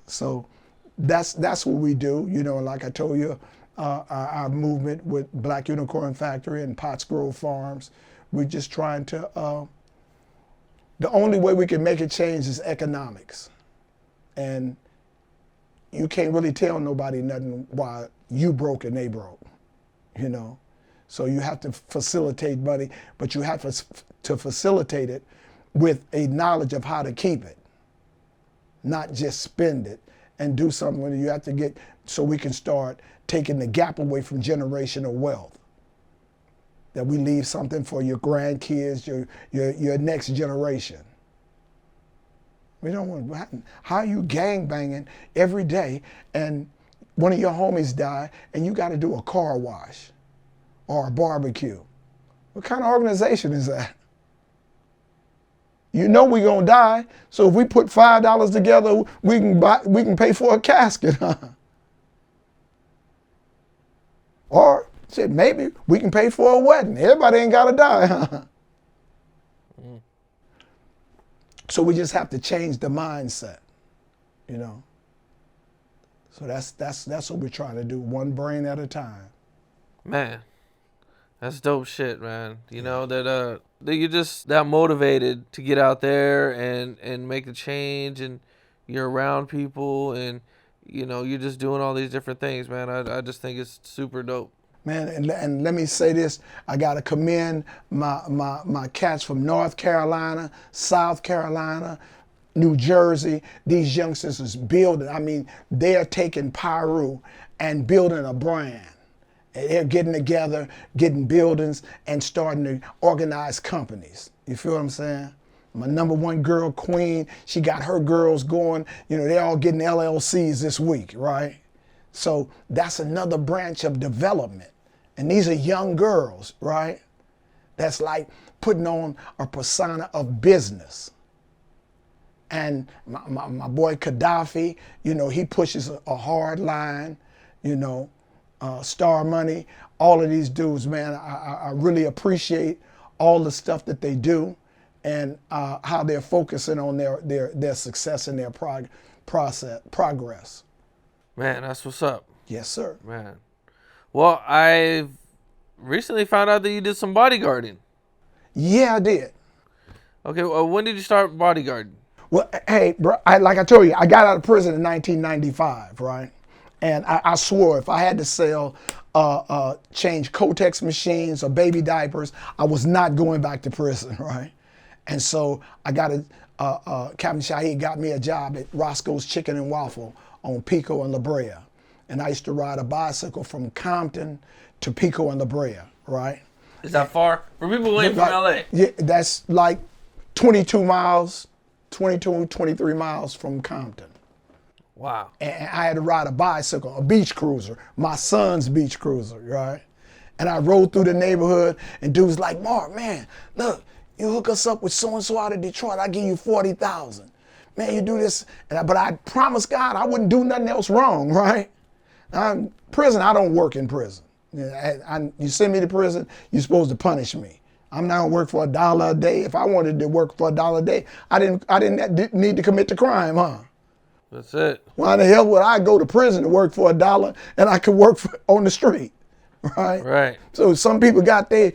So that's what we do. You know, like I told you, our movement with Black Unicorn Factory and Potts Grove Farms, we're just trying to, the only way we can make a change is economics. And you can't really tell nobody nothing while you broke and they broke, you know. So you have to facilitate money, but you have to facilitate it with a knowledge of how to keep it, not just spend it and do something when you have to get, so we can start taking the gap away from generational wealth. That we leave something for your grandkids, your next generation. We don't want, how are you gang banging every day and one of your homies die and you got to do a car wash or a barbecue? What kind of organization is that? You know we're gonna die, so if we put $5 together, we can pay for a casket. Or shit, maybe we can pay for a wedding. Everybody ain't gotta die. So we just have to change the mindset, you know. So that's what we're trying to do, one brain at a time. Man, that's dope shit, man. You know, that you're just that motivated to get out there and make a change, and you're around people, and you know, you're just doing all these different things, man. I just think it's super dope. Man, and let me say this, I gotta commend my cats from North Carolina, South Carolina, New Jersey. These youngsters is building, I mean, they're taking Piru and building a brand. They're getting together, getting buildings, and starting to organize companies. You feel what I'm saying? My number one girl, Queen, she got her girls going. You know, they're all getting LLCs this week, right? So that's another branch of development. And these are young girls, right? That's like putting on a persona of business. And my boy Gaddafi, you know, he pushes a hard line, you know, Star Money, all of these dudes, man, I really appreciate all the stuff that they do and how they're focusing on their success and their progress. Man, that's what's up. Yes, sir. Man. Well, I recently found out that you did some bodyguarding. Yeah, I did. Okay, well, when did you start bodyguarding? Well, hey, bro, like I told you, I got out of prison in 1995, right? And I swore if I had to sell, change Kotex machines or baby diapers, I was not going back to prison, right? And so I got Captain Shahid got me a job at Roscoe's Chicken and Waffle on Pico and La Brea. And I used to ride a bicycle from Compton to Pico and La Brea, right? Is that far? For people who ain't from LA? Yeah, that's like 22 miles, 22, 23 miles from Compton. Wow. And I had to ride a bicycle, a beach cruiser, my son's beach cruiser, right? And I rode through the neighborhood and dudes like, Marv, man, look, you hook us up with so-and-so out of Detroit, I'll give you 40,000. Man, you do this, but I promised God I wouldn't do nothing else wrong, right? Prison, I don't work in prison. You send me to prison, you're supposed to punish me. I'm not gonna work for $1 a day. If I wanted to work for $1 a day, I didn't need to commit the crime, huh? That's it. Why the hell would I go to prison to work for $1 and I could work on the street, right? Right. So some people got their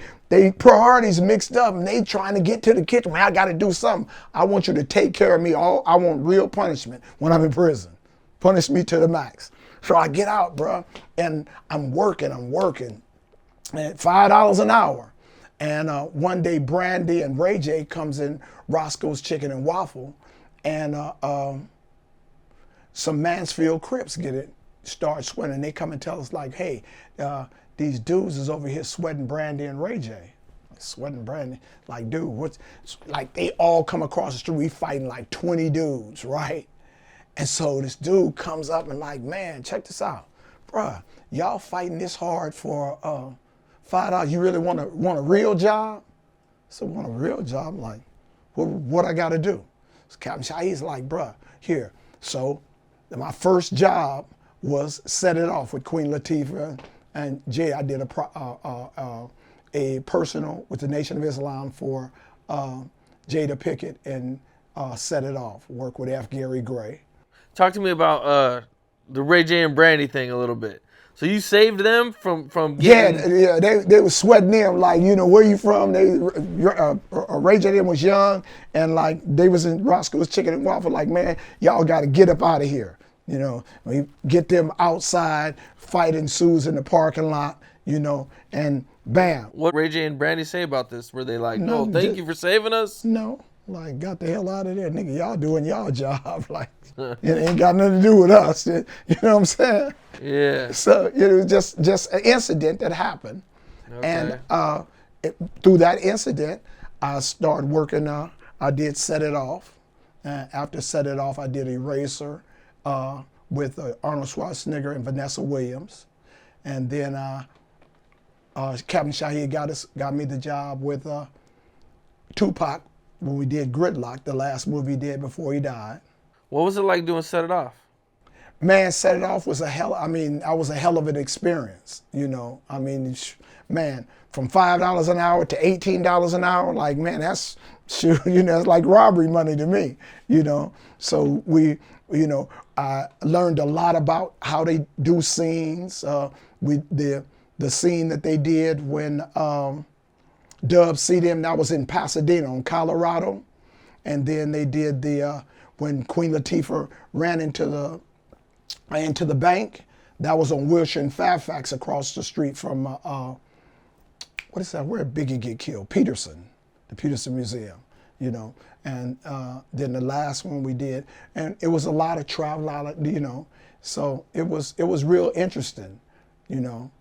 priorities mixed up and they trying to get to the kitchen. Man, I got to do something. I want you to take care of me. I want real punishment when I'm in prison. Punish me to the max. So I get out, bro, and I'm working, and $5 an hour. And one day Brandy and Ray J comes in Roscoe's Chicken and Waffle, and some Mansfield Crips start sweating. They come and tell us like, hey, these dudes is over here sweating Brandy and Ray J. Sweating Brandy, like, dude, like they all come across the street, we fighting like 20 dudes, right? And so this dude comes up and like, man, check this out. Bruh, y'all fighting this hard for $5. You really want a real job? So want a real job? I'm like, what I gotta do? So Captain Shahid's like, bruh, here. So my first job was set it off with Queen Latifah and Jay. I did a personal with the Nation of Islam for Jada Pickett and set it off. Work with F. Gary Gray. Talk to me about the Ray J and Brandy thing a little bit. So you saved them from Yeah, getting. yeah, they was sweating them like, you know, where you from? They Ray J them was young, and like they was in Roscoe's Chicken and Waffle. Like, man, y'all got to get up out of here. You know, we get them outside. Fight ensues in the parking lot. You know, and bam. What Ray J and Brandy say about this? Were they like, "Oh, Nothing, thank you for saving us"? No, like got the hell out of there, nigga. Y'all doing y'all job. Like it ain't got nothing to do with us. You know what I'm saying? Yeah. So it was just an incident that happened, Okay. and through that incident, I started working. I did Set It Off. After Set It Off, I did Eraser with Arnold Schwarzenegger and Vanessa Williams, and then Captain Shahid got me the job with Tupac when we did Gridlock, the last movie he did before he died. What was it like doing Set It Off? Man, Set It Off was I was a hell of an experience, you know. I mean, man, from $5 an hour to $18 an hour, like, man, that's, you know, it's like robbery money to me, you know. So I learned a lot about how they do scenes. The scene that they did when Dub see them, that was in Pasadena, in Colorado. And then they did when Queen Latifah ran into the bank, that was on Wilshire and Fairfax across the street from, what is that, where did Biggie get killed? Peterson, the Peterson Museum, you know. And then the last one we did, and it was a lot of travel, you know. So it was real interesting, you know.